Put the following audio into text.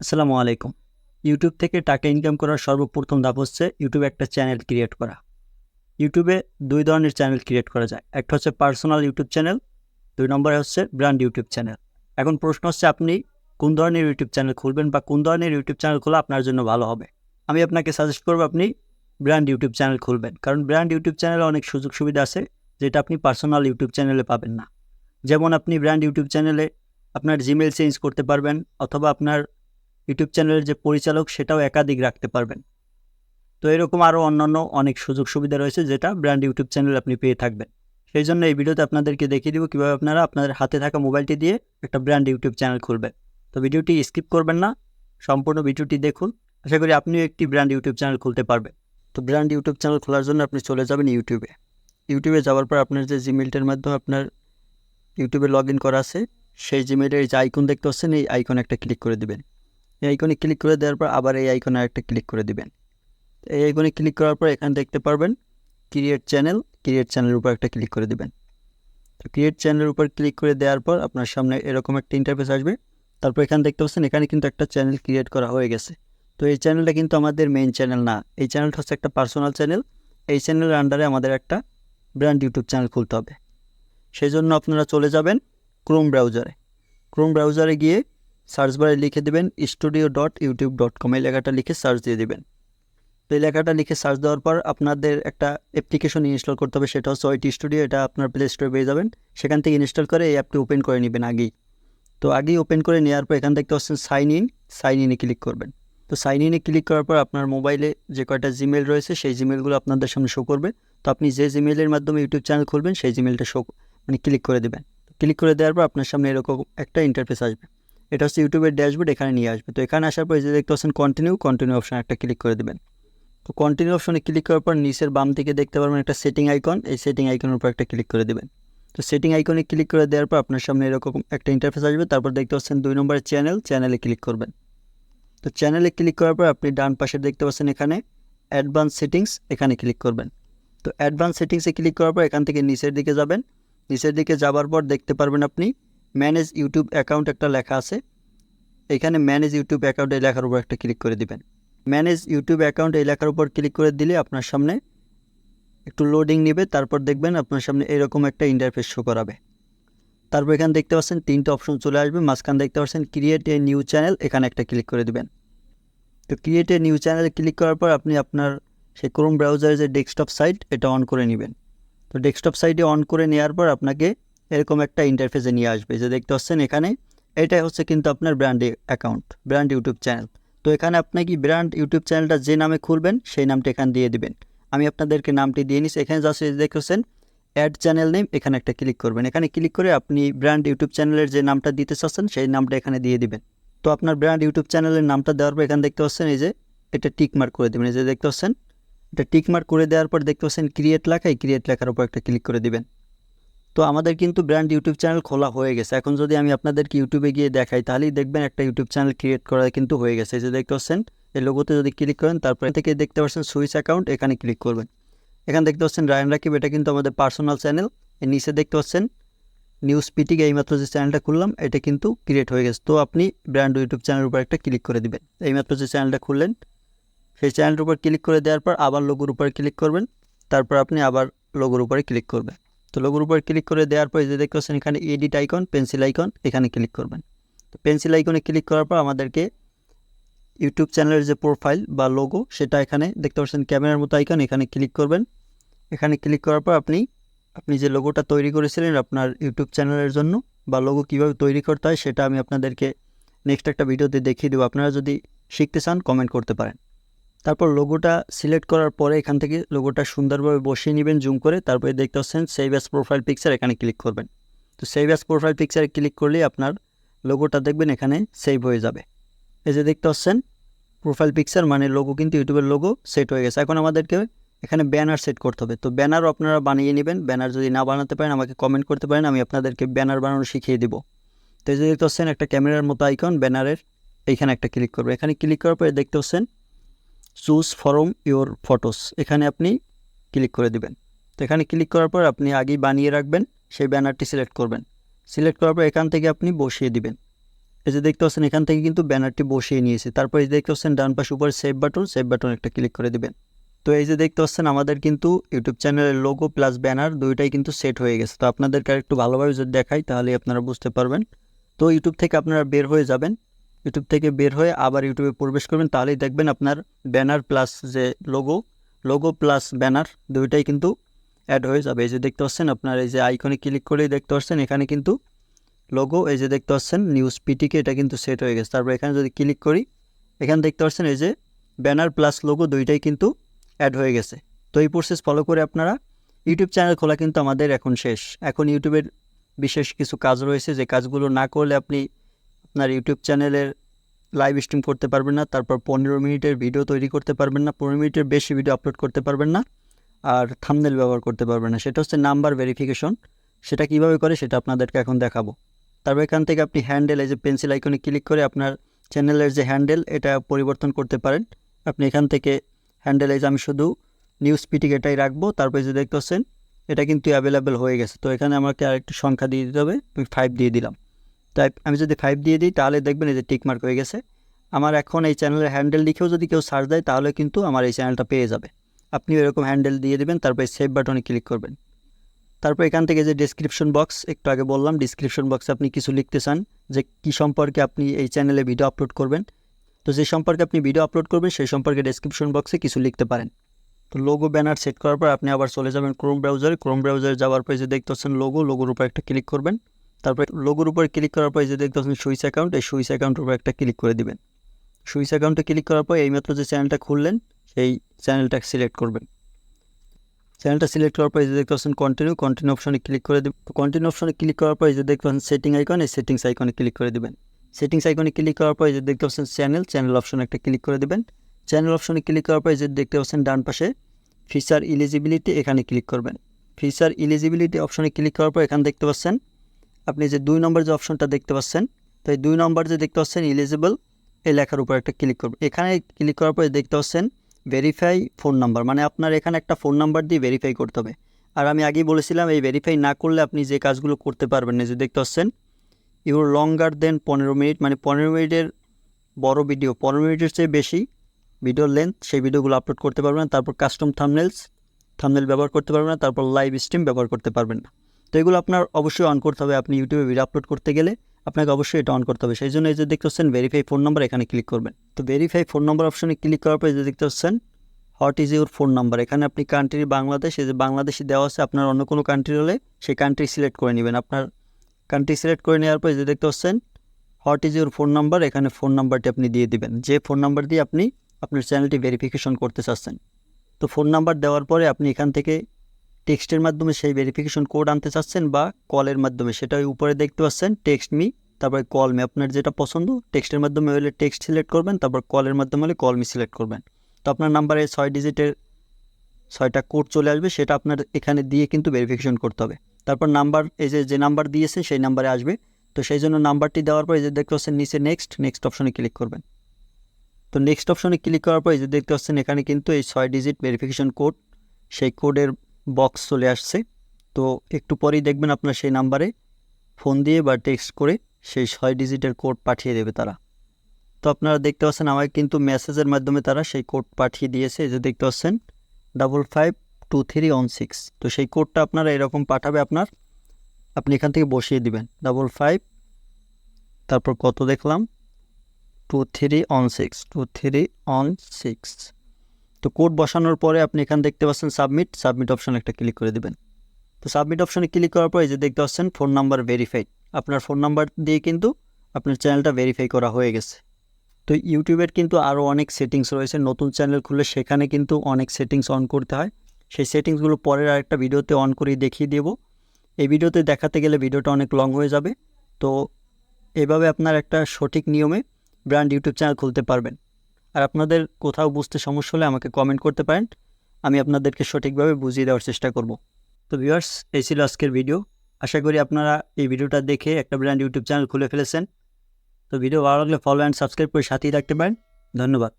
আসসালামু আলাইকুম। ইউটিউব থেকে টাকা ইনকাম করার সর্বপ্রথম ধাপ হচ্ছে ইউটিউবে একটা চ্যানেল ক্রিয়েট করা। ইউটিউবে ২ ধরনের চ্যানেল ক্রিয়েট করা যায়। একটা হচ্ছে পার্সোনাল ইউটিউব চ্যানেল, ২ নম্বরে হচ্ছে ব্র্যান্ড ইউটিউব চ্যানেল। এখন প্রশ্ন হচ্ছে আপনি কোন ধরনের ইউটিউব চ্যানেল খুলবেন বা কোন ধরনের ইউটিউব চ্যানেল খোলা আপনার জন্য ভালো হবে। আমি আপনাকে সাজেস্ট করব আপনি ব্র্যান্ড ইউটিউব চ্যানেল খুলবেন। কারণ ব্র্যান্ড ইউটিউব চ্যানেলে অনেক সুযোগ সুবিধা আছে যেটা আপনি পার্সোনাল ইউটিউব চ্যানেলে পাবেন না। যেমন আপনি ব্র্যান্ড ইউটিউব চ্যানেলে আপনার জিমেইল চেঞ্জ করতে পারবেন অথবা আপনার ইউটিউব চ্যানেলের যে পরিচালক সেটাও একাধিক রাখতে পারবেন। তো এরকম আরও অন্যান্য অনেক সুযোগ সুবিধা রয়েছে যেটা ব্র্যান্ড ইউটিউব চ্যানেল আপনি পেয়ে থাকবেন। সেই জন্য এই ভিডিওতে আপনাদেরকে দেখিয়ে দিব কীভাবে আপনারা আপনাদের হাতে থাকা মোবাইলটি দিয়ে একটা ব্র্যান্ড ইউটিউব চ্যানেল খুলবেন। তো ভিডিওটি স্কিপ করবেন না, সম্পূর্ণ ভিডিওটি দেখুন। আশা করি আপনিও একটি ব্র্যান্ড ইউটিউব চ্যানেল খুলতে পারবেন। তো ব্র্যান্ড ইউটিউব চ্যানেল খোলার জন্য আপনি চলে যাবেন ইউটিউবে। ইউটিউবে যাওয়ার পর আপনার যে জিমেইলটার মাধ্যমে আপনার ইউটিউবে লগ ইন করা আছে সেই জিমেইলের যে আইকন দেখতে পাচ্ছেন এই আইকনে একটা ক্লিক করে দিবেন। এই আইকনে ক্লিক করে দেওয়ার পর আবার এই আইকনে একটা ক্লিক করে দিবেন। এই আইকনে ক্লিক করার পর এখানে দেখতে পারবেন ক্রিয়েট চ্যানেলের উপর একটা ক্লিক করে দিবেন। তো ক্রিয়েট চ্যানেলের উপর ক্লিক করে দেওয়ার পর আপনার সামনে এরকম একটা ইন্টারফেস আসবে। তারপর এখানে দেখতে পাচ্ছেন এখানে কিন্তু একটা চ্যানেল ক্রিয়েট করা হয়ে গেছে। তো এই চ্যানেলটা কিন্তু আমাদের মেইন চ্যানেল না, এই চ্যানেলটা হচ্ছে একটা পার্সোনাল চ্যানেল। এই চ্যানেলের আন্ডারে আমাদের একটা ব্র্যান্ড ইউটিউব চ্যানেল খুলতে হবে। সেই জন্য আপনারা চলে যাবেন ক্রোম ব্রাউজারে গিয়ে সার্চ বারে লিখে দেবেন studio.youtube.com, এই লেখাটা লিখে সার্চ দিয়ে দেবেন। তো এই লেখাটা লিখে সার্চ দেওয়ার পর আপনাদের একটা অ্যাপ্লিকেশন ইনস্টল করতে হবে, সেটা হচ্ছে ওয়াইটি স্টুডিও। এটা আপনার প্লে স্টোরে পেয়ে যাবেন, সেখান থেকে ইনস্টল করে এই অ্যাপটি ওপেন করে নেবেন আগেই। তো আগেই ওপেন করে নেওয়ার পর এখান থেকে হচ্ছেন সাইন ইনে ক্লিক করবেন। তো সাইন ইনে ক্লিক করার পর আপনার মোবাইলে যে কয়টা জিমেল রয়েছে সেই জিমেলগুলো আপনাদের সামনে শো করবে। তো আপনি যে জিমেলের মাধ্যমে ইউটিউব চ্যানেল খুলবেন সেই জিমেলটা ক্লিক করে দেবেন। ক্লিক করে দেওয়ার পর আপনার সামনে এরকম একটা ইন্টারফেস আসবে। এটা হচ্ছে ইউটিউবের ড্যাশবোর্ড, এখানে নিয়ে আসবে। তো এখানে আসার পর যে দেখতে পাচ্ছেন কন্টিনিউ অপশন একটা ক্লিক করে দেবেন। তো কন্টিনিউ অপশনে ক্লিক করার পর নিচের বাম দিকে দেখতে পারবেন একটা সেটিং আইকন, এই সেটিং আইকনের উপর একটা ক্লিক করে দেবেন। তো সেটিং আইকনে ক্লিক করে দেওয়ার পর আপনার সামনে এরকম একটা ইন্টারফেস আসবে। তারপর দেখতে পাচ্ছেন 2 নম্বরের চ্যানেলে ক্লিক করবেন। তো চ্যানেলে ক্লিক করার পর আপনি ডান পাশে দেখতে পাচ্ছেন এখানে অ্যাডভান্স সেটিংস, এখানে ক্লিক করবেন। তো অ্যাডভান্স সেটিংসে ক্লিক করার পর এখান থেকে নিচের দিকে যাবেন। নিচের দিকে যাবার পর দেখতে পারবেন আপনি ম্যানেজ ইউটিউব অ্যাকাউন্ট একটা লেখা আছে, এখানে ম্যানেজ ইউটিউব অ্যাকাউন্ট এই লেখার উপর একটা ক্লিক করে দিবেন। ম্যানেজ ইউটিউব অ্যাকাউন্ট এই লেখার উপর ক্লিক করে দিলে আপনার সামনে একটু লোডিং নেবে। তারপর দেখবেন আপনার সামনে এরকম একটা ইন্টারফেস শো করাবে। তারপর এখানে দেখতে পাচ্ছেন 3টে অপশন চলে আসবে। মাঝখানে দেখতে পাচ্ছেন ক্রিয়েট এ নিউ চ্যানেল, এখানে একটা ক্লিক করে দিবেন। তো ক্রিয়েট এ নিউ চ্যানেলে ক্লিক করার পর আপনি আপনার সেই ক্রোম ব্রাউজারের যে ডেস্কটপ সাইট এটা অন করে নেবেন। তো ডেস্কটপ সাইটে অন করে নেওয়ার পর আপনাকে এরকম একটা ইন্টারফেসে নিয়ে আসবে, যে দেখতে পাচ্ছেন এখানে এটাই হচ্ছে কিন্তু আপনার brand account, brand YouTube channel. তো এখানে আপনি কি ব্র্যান্ড ইউটিউব চ্যানেলটা যে নামে খুলবেন সেই নামটা এখানে দিয়ে দিবেন। আমি আপনাদেরকে নামটি দিয়ে নিচ্ছি। এখানে জাস্ট দেখতেছেন অ্যাড চ্যানেল নেম, এখানে একটা ক্লিক করবেন। এখানে ক্লিক করে আপনি ব্র্যান্ড ইউটিউব চ্যানেলের যে নামটা দিতে চাচ্ছেন সেই নামটা এখানে দিয়ে দিবেন। তো আপনার ব্র্যান্ড ইউটিউব চ্যানেলের নামটা দেওয়ার পর এখানে দেখতে পাচ্ছেন এই যে এটা টিক মার্ক করে দেবেন। এই যে দেখতে পাচ্ছেন এটা টিক মার্ক করে দেওয়ার পর দেখতে পাচ্ছেন ক্রিয়েট লেখার উপর একটা ক্লিক করে দিবেন। তো আমাদের কিন্তু ব্র্যান্ড ইউটিউব চ্যানেল খোলা হয়ে গেছে। এখন যদি আমি আপনাদেরকে ইউটিউবে গিয়ে দেখাই তাহলেই দেখবেন একটা ইউটিউব চ্যানেল ক্রিয়েট করা কিন্তু হয়ে গেছে। এই যে দেখতে পাচ্ছেন এই লোগোতে যদি ক্লিক করেন তারপরে থেকে দেখতে পাচ্ছেন সুইচ অ্যাকাউন্ট, এখানে ক্লিক করবেন। এখানে দেখতে পাচ্ছেন রাকিব, এটা কিন্তু আমাদের পার্সোনাল চ্যানেল। এর নিচে দেখতে পাচ্ছেন নিউজ পিটিক, এইমাত্র যে চ্যানেলটা খুললাম এটা কিন্তু ক্রিয়েট হয়ে গেছে। তো আপনি ব্র্যান্ড ইউটিউব চ্যানেলের উপর একটা ক্লিক করে দিবেন। এইমাত্র যে চ্যানেলটা খুললেন সেই চ্যানেলের উপর ক্লিক করে দেওয়ার পর আবার লোগোর উপরে ক্লিক করবেন। তারপর আপনি আবার লোগোর উপরে ক্লিক করবেন। তো লোগোর উপর ক্লিক করে দেওয়ার পর যে দেখতে পাচ্ছেন এখানে এডিট আইকন, পেন্সিল আইকন, এখানে ক্লিক করবেন। তো পেন্সিল আইকনে ক্লিক করার পর আমাদেরকে ইউটিউব চ্যানেলের যে প্রোফাইল বা লোগো সেটা এখানে দেখতে পাচ্ছেন ক্যামেরার মতো আইকন, এখানে ক্লিক করবেন। এখানে ক্লিক করার পর আপনি যে লোগোটা তৈরি করেছিলেন আপনার ইউটিউব চ্যানেলের জন্য বা লোগো কীভাবে তৈরি করতে হয় সেটা আমি আপনাদেরকে নেক্সট একটা ভিডিওতে দেখিয়ে দেবো। আপনারা যদি শিখতে চান কমেন্ট করতে পারেন। তারপর লোগোটা সিলেক্ট করার পরে এখান থেকে লোগোটা সুন্দরভাবে বসিয়ে নেবেন জুম করে। তারপরে দেখতে পাচ্ছেন সেভ অ্যাজ প্রোফাইল পিকচার, এখানে ক্লিক করবেন। তো সেভ অ্যাজ প্রোফাইল পিকচারে ক্লিক করলেই আপনার লোগোটা দেখবেন এখানে সেভ হয়ে যাবে। এই যে দেখতে পাচ্ছেন প্রোফাইল পিকচার মানে লোগো কিন্তু ইউটিউবের লোগো সেট হয়ে গেছে। এখন আমাদেরকে এখানে ব্যানার সেট করতে হবে। তো ব্যানারও আপনারা বানিয়ে নেবেন। ব্যানার যদি না বানাতে পারেন আমাকে কমেন্ট করতে পারেন, আমি আপনাদেরকে ব্যানার বানানো শিখিয়ে দিব। তো এই যে দেখতে পাচ্ছেন একটা ক্যামেরার মতো আইকন ব্যানারের, এইখানে একটা ক্লিক করবে। এখানে ক্লিক করার পরে দেখতে পাচ্ছেন চুজ ফরম ইওর ফটোস, এখানে আপনি ক্লিক করে দিবেন। তো এখানে ক্লিক করার পর আপনি আগেই বানিয়ে রাখবেন সেই ব্যানারটি সিলেক্ট করবেন। সিলেক্ট করার পর এখান থেকে আপনি বসিয়ে দিবেন। এই যে দেখতে পাচ্ছেন এখান থেকে কিন্তু ব্যানারটি বসিয়ে নিয়েছি। তারপর এই যে দেখতে পাচ্ছেন ডান পাশে উপরে সেভ বাটন একটা ক্লিক করে দিবেন। তো এই যে দেখতে পাচ্ছেন আমাদের কিন্তু ইউটিউব চ্যানেলের লোগো প্লাস ব্যানার দুইটাই কিন্তু সেট হয়ে গেছে। তো আপনাদেরকে একটু ভালোভাবে যদি দেখাই তাহলে আপনারা বুঝতে পারবেন। তো ইউটিউব থেকে আপনারা বের হয়ে যাবেন, ইউটিউব থেকে বের হয়ে আবার ইউটিউবে প্রবেশ করবেন, তাহলেই দেখবেন আপনার ব্যানার প্লাস যে লোগো প্লাস ব্যানার দুইটাই কিন্তু অ্যাড হয়ে যাবে। এই যে দেখতে পাচ্ছেন আপনার এই যে আইকনে ক্লিক করেই দেখতে পাচ্ছেন এখানে কিন্তু লোগো, এই যে দেখতে পাচ্ছেন নিউজ পিটিকে এটা কিন্তু সেট হয়ে গেছে। তারপর এখানে যদি ক্লিক করি এখানে দেখতে পাচ্ছেন এই যে ব্যানার প্লাস লোগো দুইটাই কিন্তু অ্যাড হয়ে গেছে। তো এই প্রসেস ফলো করে আপনারা ইউটিউব চ্যানেল খোলা কিন্তু আমাদের এখন শেষ। এখন ইউটিউবের বিশেষ কিছু কাজ রয়েছে যে কাজগুলো না করলে আপনি আপনার ইউটিউব চ্যানেলের লাইভ স্ট্রিম করতে পারবেন না, তারপর 15 মিনিটের ভিডিও তৈরি করতে পারবেন না, 15 মিনিটের বেশি ভিডিও আপলোড করতে পারবেন না, আর থাম্বনেল ব্যবহার করতে পারবেন না। সেটা হচ্ছে নাম্বার ভেরিফিকেশন। সেটা কিভাবে করে সেটা আপনাদেরকে এখন দেখাবো। তারপর এখান থেকে আপনি হ্যান্ডেল, এই যে পেন্সিল আইকনে ক্লিক করে আপনার চ্যানেলের যে হ্যান্ডেল এটা পরিবর্তন করতে পারেন। আপনি এখান থেকে হ্যান্ডেল, এই যে আমি শুধু নিউজ পিটিক এটাই রাখবো। তারপরে যে দেখতে পাচ্ছেন এটা কিন্তু অ্যাভেলেবেল হয়ে গেছে। তো এখানে আমাকে আরেকটি সংখ্যা দিয়ে দিতে হবে, আমি 5 দিয়ে দিলাম। তাই আমি যদি 5 দিয়ে দিই তাহলে দেখবেন এই যে টিকমার্ক হয়ে গেছে। আমার এখন এই চ্যানেলের হ্যান্ডেল লিখেও যদি কেউ সার্চ দেয় তাহলে কিন্তু আমার এই চ্যানেলটা পেয়ে যাবে। আপনিও এরকম হ্যান্ডেল দিয়ে দেবেন, তারপরে সেভ বাটনে ক্লিক করবেন। তারপর এখান থেকে যে ডেসক্রিপশন বক্স, একটু আগে বললাম ডেসক্রিপশন বক্সে আপনি কিছু লিখতে চান যে কী সম্পর্কে আপনি এই চ্যানেলে ভিডিও আপলোড করবেন। তো যে সম্পর্কে আপনি ভিডিও আপলোড করবেন সেই সম্পর্কে ডেসক্রিপশন বক্সে কিছু লিখতে পারেন। তো লোগো ব্যানার সেট করার পর আপনি আবার চলে যাবেন ক্রোম ব্রাউজারে যাওয়ার পর যে দেখতে পাচ্ছেন লোগোর উপর একটা ক্লিক করবেন। তারপরে লোগোর উপর ক্লিক করার পর যে দেখতে পাচ্ছেন সুইচ অ্যাকাউন্ট, এই সুইচ অ্যাকাউন্টের উপর একটা ক্লিক করে দিবেন। সুইচ অ্যাকাউন্টে ক্লিক করার পর এইমাত্র যে চ্যানেলটা খুললেন সেই চ্যানেলটা সিলেক্ট করবেন। চ্যানেলটা সিলেক্ট করার পর এই যে দেখতে পাচ্ছেন কন্টিনিউ অপশনে ক্লিক করে দেবেন। কন্টিনিউ অপশনে ক্লিক করার পর এই যে দেখতে পাচ্ছেন সেটিং আইকন, এই সেটিংস আইকনে ক্লিক করে দেবেন। সেটিংস আইকনে ক্লিক করার পর এই যে দেখতে পাচ্ছেন চ্যানেল অপশনে একটা ক্লিক করে দেবেন। চ্যানেল অপশনে ক্লিক করার পর এই যে দেখতে পাচ্ছেন ডান পাশে ফিচার এলিজিবিলিটি, এখানে ক্লিক করবেন। ফিচার এলিজিবিলিটি অপশনে ক্লিক করার পর এখানে দেখতে পাচ্ছেন আপনি যে 2 নম্বর যে অপশনটা দেখতে পাচ্ছেন, তো এই 2 নম্বর যে দেখতে পাচ্ছেন এলিজিবল এই লেখার উপর একটা ক্লিক করবেন। এখানে ক্লিক করার পর দেখতে পাচ্ছেন ভেরিফাই ফোন নাম্বার, মানে আপনার এখানে একটা ফোন নাম্বার দিয়ে ভেরিফাই করতে হবে। আর আমি আগেই বলেছিলাম এই ভেরিফাই না করলে আপনি যে কাজগুলো করতে পারবেন না। যে দেখতে পাচ্ছেন ইউর লঙ্গার দেন 15 মিনিট, মানে 15 মিনিটের বড় ভিডিও, 15 মিনিটের চেয়ে বেশি ভিডিওর লেন্থ, সেই ভিডিওগুলো আপলোড করতে পারবেন না। তারপর কাস্টম থাম্বনেল ব্যবহার করতে পারবেন না। তারপর লাইভ স্ট্রিম ব্যবহার করতে পারবেন না। তো এগুলো আপনার অবশ্যই অন করতে হবে। আপনি ইউটিউবে ভিডিও আপলোড করতে গেলে আপনাকে অবশ্যই এটা অন করতে হবে। সেই জন্য এই যে দেখতে পাচ্ছেন ভেরিফাই ফোন নাম্বার, এখানে ক্লিক করবেন। তো ভেরিফাই ফোন নাম্বার অপশনে ক্লিক করার পর এই যে দেখতে পাচ্ছেন what is your phone number, এখানে আপনি কান্ট্রি বাংলাদেশ, এই যে বাংলাদেশি দেওয়া আছে, আপনার অন্য কোনো কান্ট্রি হলে সেই কান্ট্রি সিলেক্ট করে নেবেন। আপনার কান্ট্রি সিলেক্ট করে নেওয়ার পর যে দেখতে পাচ্ছেন what is your phone number, এখানে ফোন নাম্বারটি আপনি দিয়ে দিবেন, যে ফোন নাম্বার দিয়ে আপনি আপনার চ্যানেলটি ভেরিফিকেশন করতে চাচ্ছেন। তো ফোন নাম্বার দেওয়ার পরে আপনি এখান থেকে টেক্সটের মাধ্যমে সেই ভেরিফিকেশন কোড আনতে চাচ্ছেন বা কলের মাধ্যমে, সেটা উপরে দেখতে পাচ্ছেন টেক্সট মি, তারপরে কল মি, আপনার যেটা পছন্দ। টেক্সটের মাধ্যমে হলে টেক্সট সিলেক্ট করবেন, তারপর কলের মাধ্যমে হলে কল মি সিলেক্ট করবেন। তো আপনার নাম্বারে 6 ডিজিটের 6টা কোড চলে আসবে, সেটা আপনার এখানে দিয়ে কিন্তু ভেরিফিকেশন করতে হবে। তারপর নাম্বার, এই যে নাম্বার দিয়েছে সেই নাম্বারে আসবে। তো সেই জন্য নাম্বারটি দেওয়ার পর এই যে দেখতে পাচ্ছেন নিচে নেক্সট অপশনে ক্লিক করবেন। তো নেক্সট অপশনে ক্লিক করার পর এই যে দেখতে পাচ্ছেন এখানে কিন্তু এই 6 ডিজিট ভেরিফিকেশন কোড, সেই কোডের বক্স চলে আসছে। তো একটু পরেই দেখবেন আপনার সেই নাম্বারে ফোন দিয়ে বা টেক্সট করে সেই 6 ডিজিটের কোড পাঠিয়ে দেবে তারা। তো আপনারা দেখতে পাচ্ছেন আমাকে কিন্তু মেসেজের মাধ্যমে তারা সেই কোড পাঠিয়ে দিয়েছে। এই যে দেখতে পাচ্ছেন 552316। তো সেই কোডটা আপনারা এরকম পাঠাবে, আপনি এখান থেকে বসিয়ে দিবেন 55, তারপর কত দেখলাম 2316। তো কোড বসানোর পরে আপনি এখানে দেখতে পাচ্ছেন সাবমিট অপশন একটা ক্লিক করে দেবেন। তো সাবমিট অপশনে ক্লিক করার পর এই যে দেখতে পাচ্ছেন ফোন নাম্বার ভেরিফাইড, আপনার ফোন নাম্বার দিয়ে কিন্তু আপনার চ্যানেলটা ভেরিফাই করা হয়ে গেছে। তো ইউটিউবের কিন্তু আরও অনেক সেটিংস রয়েছে, নতুন চ্যানেল খুললে সেখানে কিন্তু অনেক সেটিংস অন করতে হয়। সেই সেটিংসগুলো পরের আরেকটা ভিডিওতে অন করে দেখিয়ে দেব। এই ভিডিওতে দেখাতে গেলে ভিডিওটা অনেক লং হয়ে যাবে। তো এভাবে আপনার একটা সঠিক নিয়মে ব্র্যান্ড ইউটিউব চ্যানেল খুলতে পারবেন। আর আপনাদের কোথাও বুঝতে সমস্যা হলে আমাকে কমেন্ট করতে পারেন, আমি আপনাদেরকে সঠিকভাবে বুঝিয়ে দেওয়ার চেষ্টা করব। তো ভিউয়ার্স, এই ছিল আজকের ভিডিও। আশা করি আপনারা এই ভিডিওটা দেখে একটা ব্র্যান্ড ইউটিউব চ্যানেল খুলে ফেলেছেন। তো ভিডিও ভালো লাগলে ফলো অ্যান্ড সাবস্ক্রাইব করে সাথেই রাখতে পারেন। ধন্যবাদ।